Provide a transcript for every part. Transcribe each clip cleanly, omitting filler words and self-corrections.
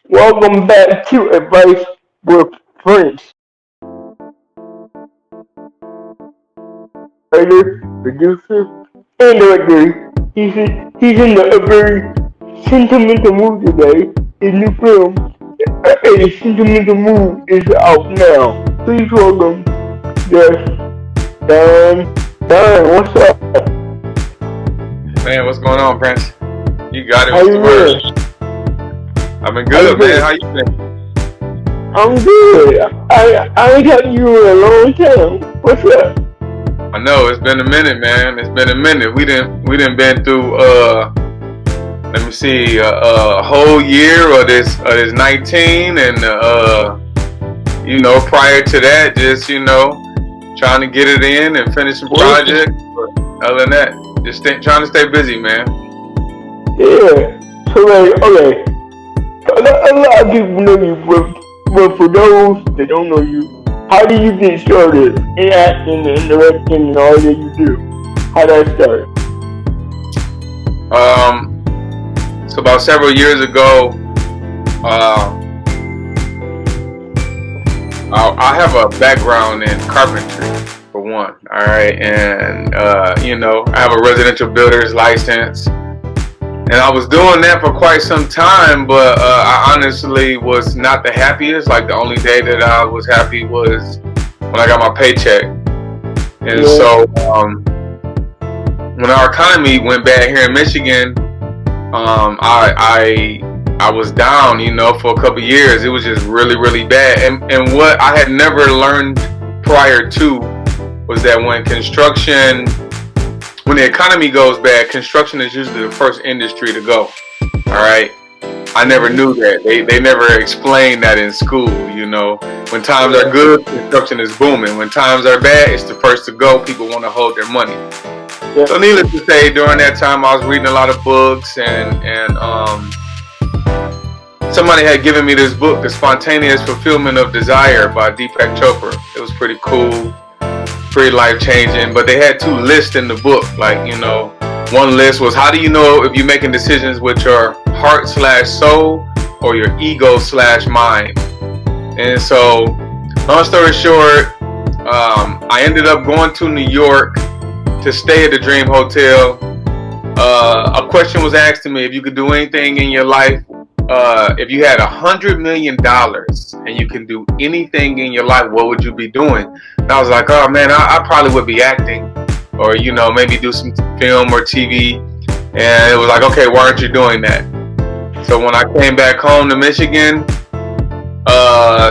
Welcome back to Advice with Friends. Writer, producer, and director. He's in a very sentimental mood today. His new film, A Sentimental Mood, is out now. Please welcome Yes, Don. Don, what's up? Man, what's going on, Prince? You got it. How What's you the word? doing? I've been How you good, man. doing? How you been? I'm good. I ain't talked to you in a long time. What's up? I know it's been a minute, man. It's been a minute. We didn't been through let me see, a whole year of this 19, and prior to that, just trying to get it in and finish some Working. projects. But other than that, just trying to stay busy, man. Yeah. So like, okay. A lot of people know you, but for those that don't know you, how do you get started in acting and directing and all that you do? How did that start? Um, so about several years ago, uh, I have a background in carpentry, for one. All right, and I have a residential builder's license, and I was doing that for quite some time. But I honestly was not the happiest. Like the only day that I was happy was when I got my paycheck. And Yeah. so when our economy went bad here in Michigan, I was down, for a couple of years. It was just really, really bad. And what I had never learned prior to was that when the economy goes bad, construction is usually the first industry to go. All right. I never Mhm. knew that. They never explained that in school. When times are Yeah. good, construction is booming. When times are bad, it's the first to go. People want to hold their money. Yeah. So needless to say, during that time, I was reading a lot of books, and somebody had given me this book, The Spontaneous Fulfillment of Desire by Deepak Chopra. It was pretty cool, pretty life-changing, but they had two lists in the book. One list was, how do you know if you're making decisions with your heart/soul or your ego/mind? And so, long story short, I ended up going to New York to stay at the Dream Hotel. A question was asked to me: if you could do anything in your life, if you had $100 million and you can do anything in your life, what would you be doing? And I was like, oh man, I probably would be acting, or maybe do some film or TV. And it was like, okay, why aren't you doing that? So when I came back home to Michigan,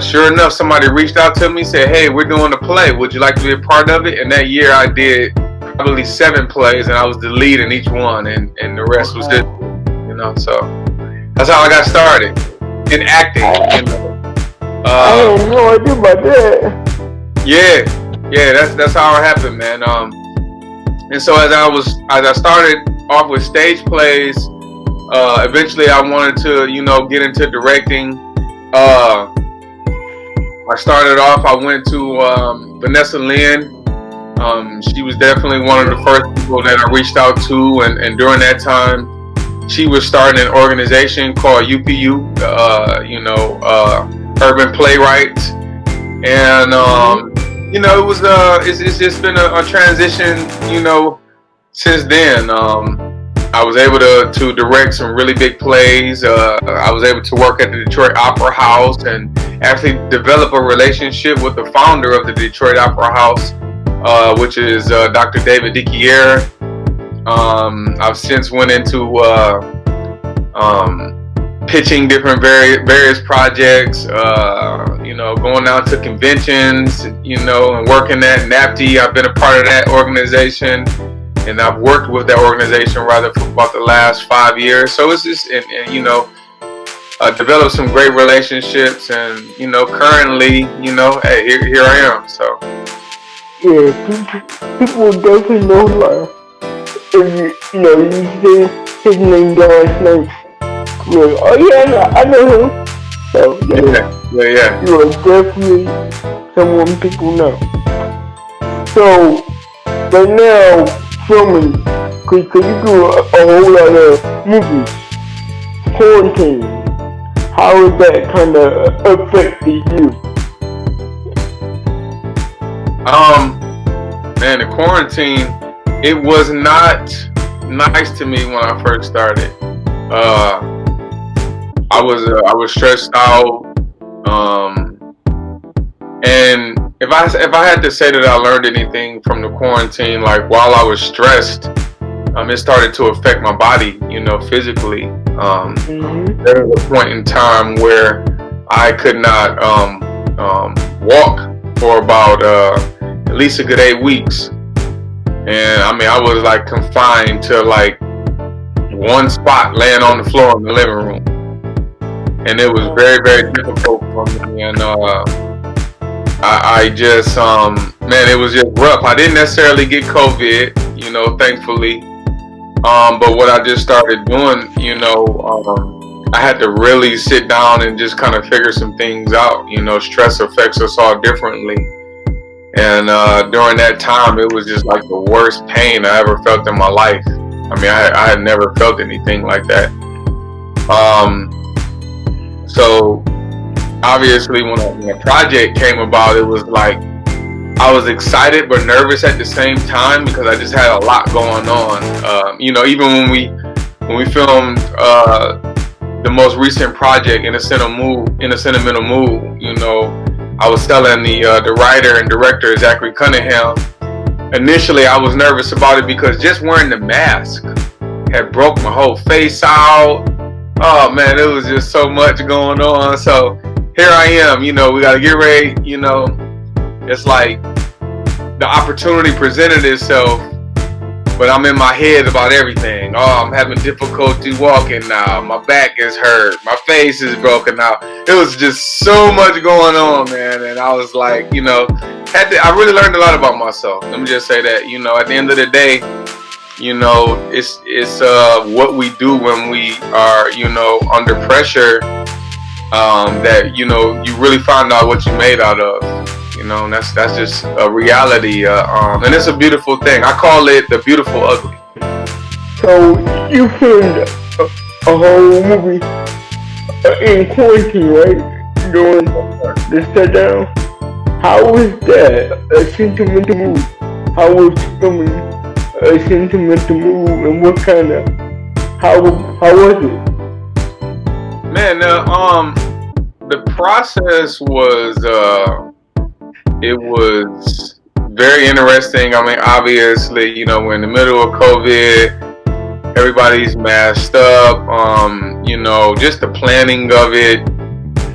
sure enough, somebody reached out to me, said, hey, we're doing a play. Would you like to be a part of it? And that year I did probably 7 plays, and I was the lead in each one, and the rest was good. So that's how I got started in acting. I had no idea about that. Yeah, that's how it happened, man. And so as I started off with stage plays, eventually I wanted to, get into directing. I started off. I went to Vanessa Lynn. She was definitely one of the first people that I reached out to, and during that time, she was starting an organization called UPU, Urban Playwrights, and it was it's just been a transition, since then. I was able to direct some really big plays. I was able to work at the Detroit Opera House and actually develop a relationship with the founder of the Detroit Opera House, which is Dr. David Dichiere. I've since went into pitching different various projects, going out to conventions, and working at NAPTI. I've been a part of that organization, and I've worked with that organization rather for about the last 5 years. So it's just, developed some great relationships, and currently, hey, here I am. So Yeah, people definitely know like if you say his name Don Snipes. Like, oh yeah, I know him. So yeah. you are definitely someone people know. So right now, filming, cause you do a whole lot of movies, quarantine. How has that kind of affected you? Man, the quarantine, it was not nice to me when I first started. I was stressed out. And if I had to say that I learned anything from the quarantine, like while I was stressed, it started to affect my body, physically. There was a point in time where I could not walk for about at least a good 8 weeks. And I was like confined to like one spot, laying on the floor in the living room. And it was very, very difficult for me. And I just, man, it was just rough. I didn't necessarily get COVID, thankfully. But what I just started doing, I had to really sit down and just kind of figure some things out. Stress affects us all differently. And during that time, it was just like the worst pain I ever felt in my life. I had never felt anything like that. So obviously when a project came about, it was like I was excited but nervous at the same time because I just had a lot going on. Even when we filmed the most recent project, In A Sentimental Mood, I was telling the writer and director, Zachary Cunningham, initially I was nervous about it because just wearing the mask had broke my whole face out. Oh man, it was just so much going on. So here I am, we gotta get ready, it's like the opportunity presented itself, but I'm in my head about everything. Oh, I'm having difficulty walking now. My back is hurt. My face is broken now. It was just so much going on, man. And I was like, I really learned a lot about myself. Let me just say that, at the end of the day, it's what we do when we are, under pressure, that, you really find out what you made out of. And that's just a reality, and it's a beautiful thing. I call it the beautiful ugly. So you filmed a whole movie in quarantine, right? During the shutdown. How was that? A Sentimental Mood. How was filming A Sentimental Mood, and what kind of? How was it? Man, the process was. It was very interesting. Obviously, we're in the middle of COVID. Everybody's masked up. Just the planning of it.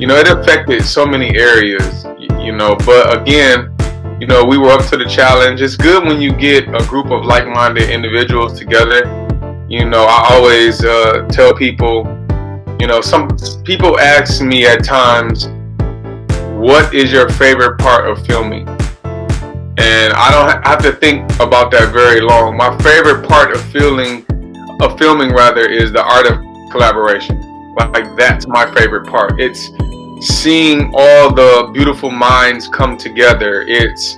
It affected so many areas. But again, we were up to the challenge. It's good when you get a group of like-minded individuals together. I always tell people, some people ask me at times, what is your favorite part of filming? And I don't have to think about that very long. My favorite part of filming is the art of collaboration. Like that's my favorite part. It's seeing all the beautiful minds come together. It's,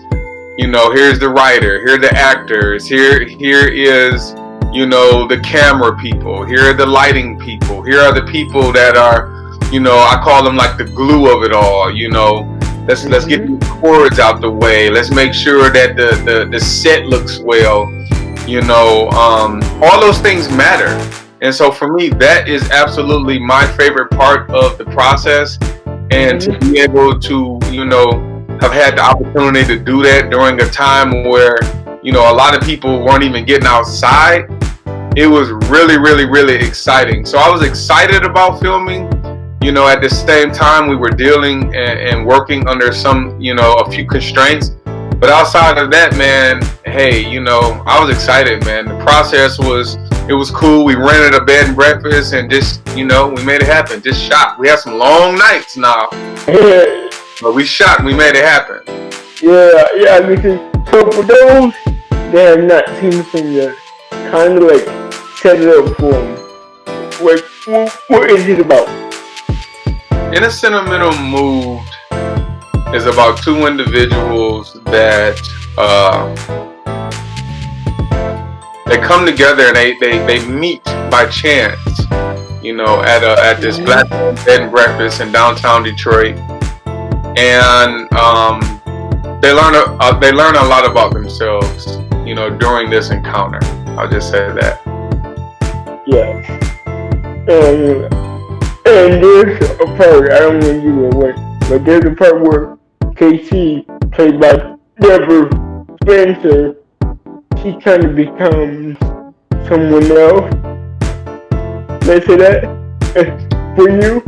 here's the writer, here are the actors, here is, the camera people, here are the lighting people, here are the people that are, I call them like the glue of it all. Let's get the cords out the way. Let's make sure that the set looks well. All those things matter. And so for me, that is absolutely my favorite part of the process. And to be able to, have had the opportunity to do that during a time where, a lot of people weren't even getting outside, it was really, really, really exciting. So I was excited about filming. At the same time, we were dealing and working under some, a few constraints. But outside of that, man, hey, I was excited, man. The process was cool. We rented a bed and breakfast and just, we made it happen. Just shot. We had some long nights now. But we shot and we made it happen. Yeah, because so for those that have not seen the film yet, kind of like set it up for them. What is it about? In A Sentimental Mood is about two individuals that they come together and they meet by chance. at this black bed and breakfast in downtown Detroit, and they learn a lot about themselves, during this encounter. I'll just say that. Yeah. And there's a part, I don't want to give it away, but there's a part where KC, played by Deborah Spencer, she kind of becomes someone else. Let's say that for you.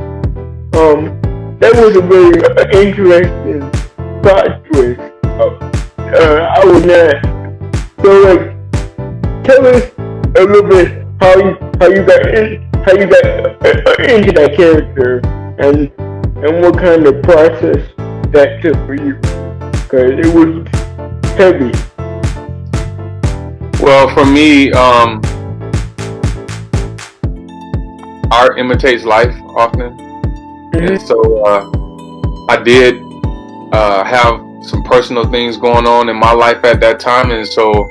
That was a very interesting plot twist. I would not. So tell us a little bit how you got into that character and what kind of process that took for you, because it was heavy. Well, for me, art imitates life often, and so I did have some personal things going on in my life at that time, and so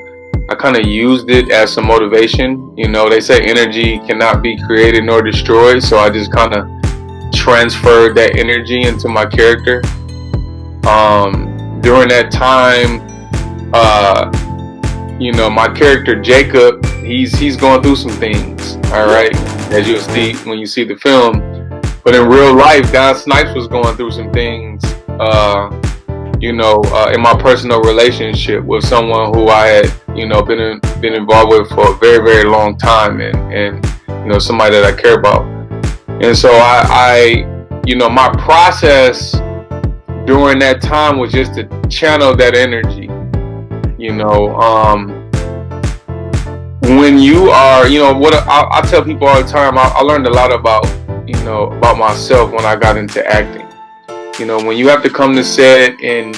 I kind of used it as some motivation. They say energy cannot be created nor destroyed, so I just kind of transferred that energy into my character. During that time, my character Jacob, he's going through some things, all right, as you'll see when you see the film. But in real life, Don Snipes was going through some things, in my personal relationship with someone who I had, been involved with for a very, very long time, and somebody that I care about. And so I my process during that time was just to channel that energy. When you are, what I tell people all the time, I learned a lot about myself when I got into acting. When you have to come to set and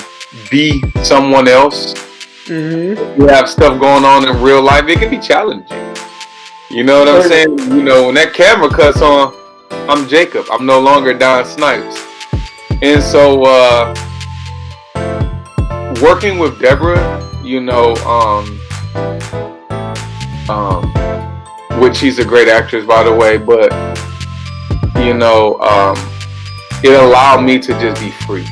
be someone else, you have stuff going on in real life, it can be challenging. You know what I'm saying? When that camera cuts on, I'm Jacob. I'm no longer Don Snipes. And so, working with Deborah, which she's a great actress, by the way, but, it allowed me to just be free.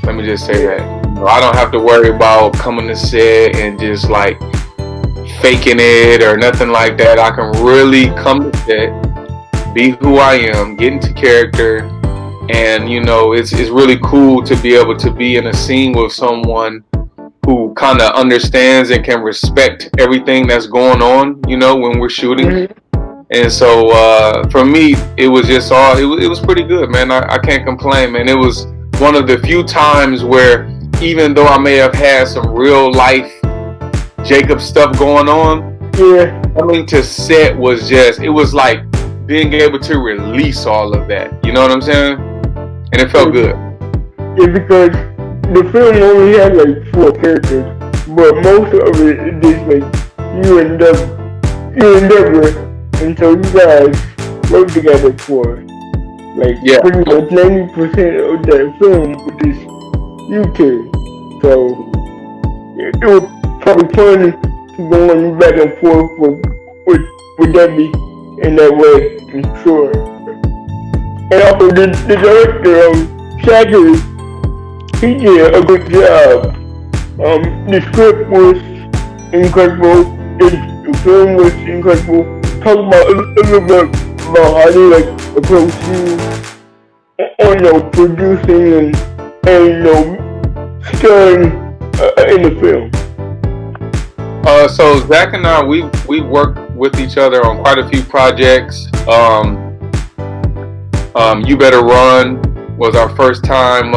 Let me just say that. I don't have to worry about coming to set and just like faking it or nothing like that. I can really come to set, be who I am, get into character, and it's really cool to be able to be in a scene with someone who kind of understands and can respect everything that's going on, when we're shooting. And so for me, it was just it was pretty good, man. I can't complain, man. It was one of the few times where, even though I may have had some real life Jacob stuff going on, coming to set was just, it was like being able to release all of that. You know what I'm saying? And it felt good. Yeah, because the film only had like 4 characters, but most of it is just like you and Deborah, and so you guys work together for pretty much 90% of that film was just you two. So it was probably fun to go on back and forth with Debbie in that way, I'm sure. And also the director, Shaggy, he did a good job. The script was incredible. The film was incredible. Talk about a little bit about how they approach you on producing and starring in the film. So Zach and I, we worked with each other on quite a few projects. You Better Run was our first time.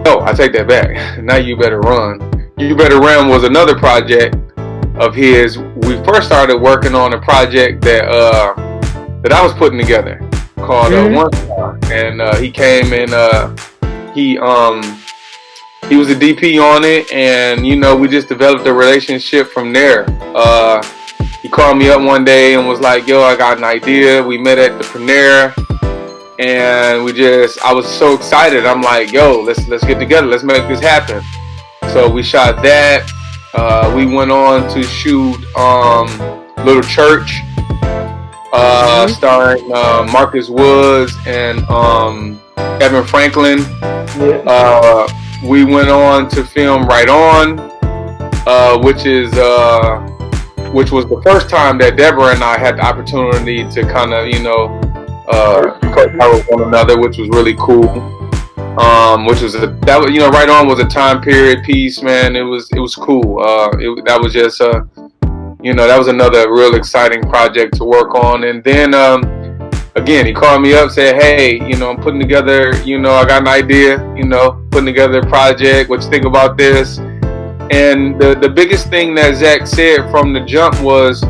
No, I take that back. Not You Better Run. You Better Run was another project of his. We first started working on a project that I was putting together called One Star, and he came and he was a DP on it, and we just developed a relationship from there. He called me up one day and was like, "Yo, I got an idea." We met at the premiere, and I was so excited. I'm like, "Yo, let's get together. Let's make this happen." So we shot that. We went on to shoot Little Church, starring Marcus Woods and Evan Franklin. Yeah. We went on to film Right On, which was the first time that Deborah and I had the opportunity to kind of, co-star with one another, which was really cool. Right On was a time period piece, man. It was cool. That was just that was another real exciting project to work on. And then again, he called me up, said, "Hey, I'm putting together, I got an idea, putting together a project. What you think about this?" And the biggest thing that Zach said from the jump was,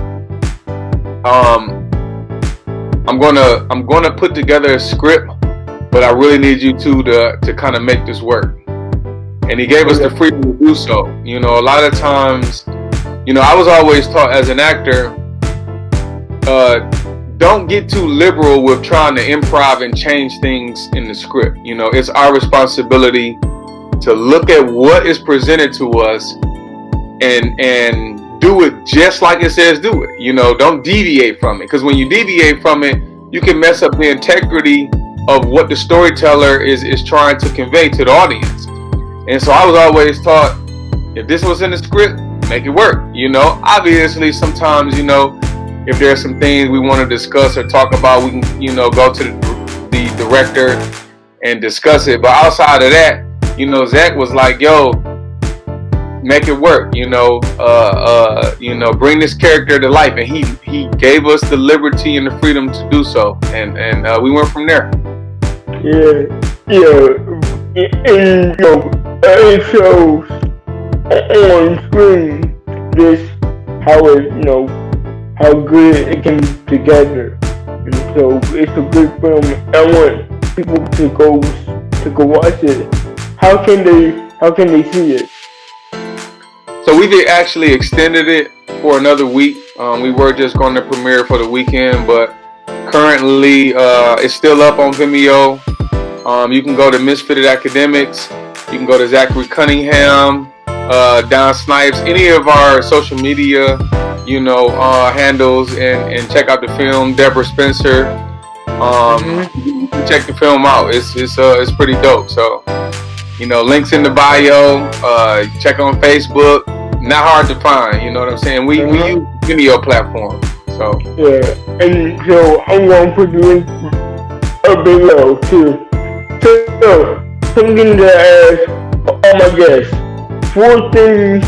I'm gonna put together a script, but I really need you two to kind of make this work. And he gave us the freedom to do so. A lot of times, I was always taught as an actor, don't get too liberal with trying to improv and change things in the script. It's our responsibility to look at what is presented to us and do it just like it says do it. Don't deviate from it, because when you deviate from it, you can mess up the integrity of what the storyteller is trying to convey to the audience. And so I was always taught, if this was in the script, make it work. Obviously sometimes, if there are some things we want to discuss or talk about, we can, go to the director and discuss it. But outside of that, Zach was like, yo, make it work, bring this character to life. And he gave us the liberty and the freedom to do so. And we went from there. Yeah. And, it shows on screen just how how good it came together. And so it's a good film. I want people to go watch it. How can they see it? So we actually extended it for another week. We were just going to premiere for the weekend, but currently it's still up on Vimeo. You can go to Misfitted Academics. You can go to Zachary Cunningham, Don Snipes, any of our social media, handles, and check out the film. Deborah Spencer. Check the film out. It's pretty dope. So, links in the bio. Check on Facebook. Not hard to find. You know what I'm saying? We use Vimeo platform. So yeah, and so I'm going to put the link up below too. So something to ask all my guests: 4 things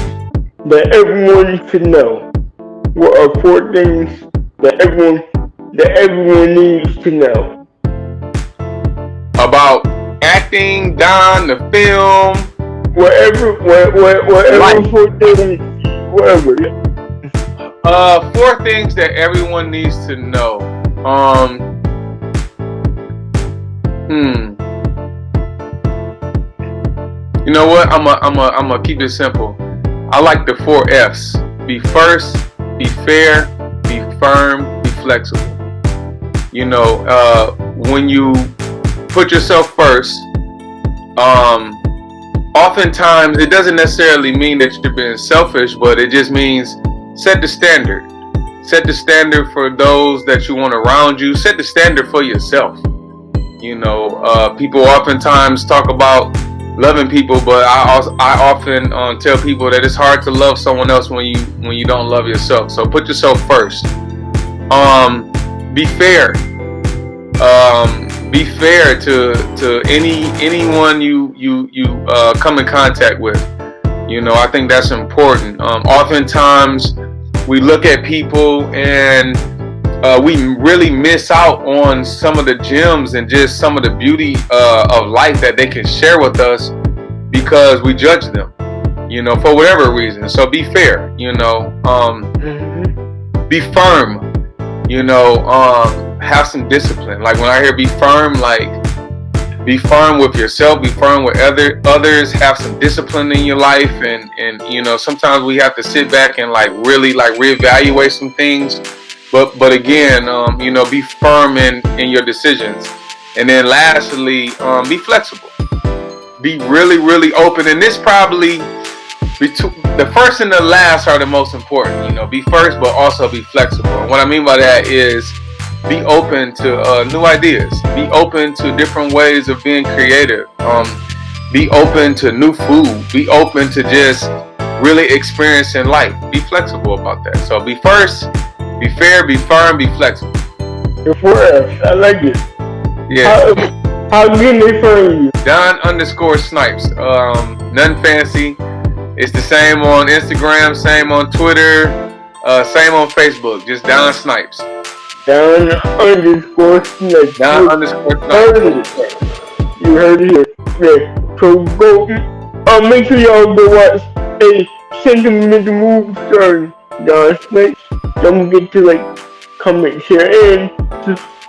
that everyone should know. What are 4 things that everyone needs to know about acting, Don, the film, whatever 4 things, whatever. 4 things that everyone needs to know. You know what? I'm gonna keep it simple. I like the 4 F's. Be first, be fair, be firm, be flexible. When you put yourself first, oftentimes it doesn't necessarily mean that you're being selfish, but it just means set the standard. Set the standard for those that you want around you. Set the standard for yourself. People oftentimes talk about loving people, but I often tell people that it's hard to love someone else when you don't love yourself. So put yourself first. Be fair. Be fair to anyone you come in contact with. I think that's important. Oftentimes we look at people and we really miss out on some of the gems and just some of the beauty of life that they can share with us because we judge them, for whatever reason. So be fair, be firm, have some discipline. Like when I hear be firm, like be firm with yourself, be firm with others, have some discipline in your life. And sometimes we have to sit back and really reevaluate some things. But again, be firm in your decisions. And then lastly, be flexible. Be really, really open. And this probably, the first and the last are the most important. Be first, but also be flexible. And what I mean by that is, be open to new ideas. Be open to different ways of being creative. Be open to new food. Be open to just really experiencing life. Be flexible about that. So be first, be fair, be firm, be flexible. The 4Fs, I like it. Yeah. How can they find you? Don_Snipes. Nothing fancy. It's the same on Instagram, same on Twitter, same on Facebook. Just Don Snipes. Don_Snipes. Don_Snipes. You heard it here. Yeah. So go, make sure y'all go watch A Sentimental Mood starring Don Snipes. Don't forget to like, comment, share, and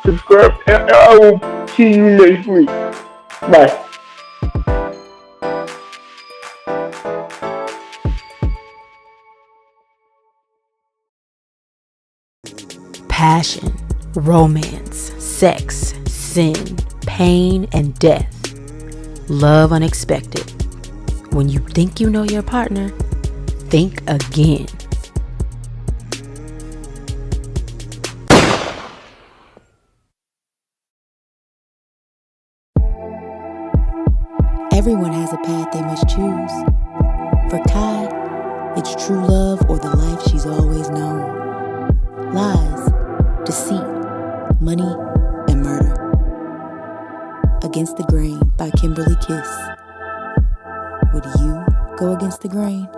subscribe. And I will see you next week. Bye. Passion, romance, sex, sin, pain, and death. Love unexpected. When you think you know your partner, think again. Everyone has a path they must choose. For Kai, it's true love or the life she's always known. Lies, deceit, money, and murder. Against the Grain by Kimberly Kiss. Would you go against the grain?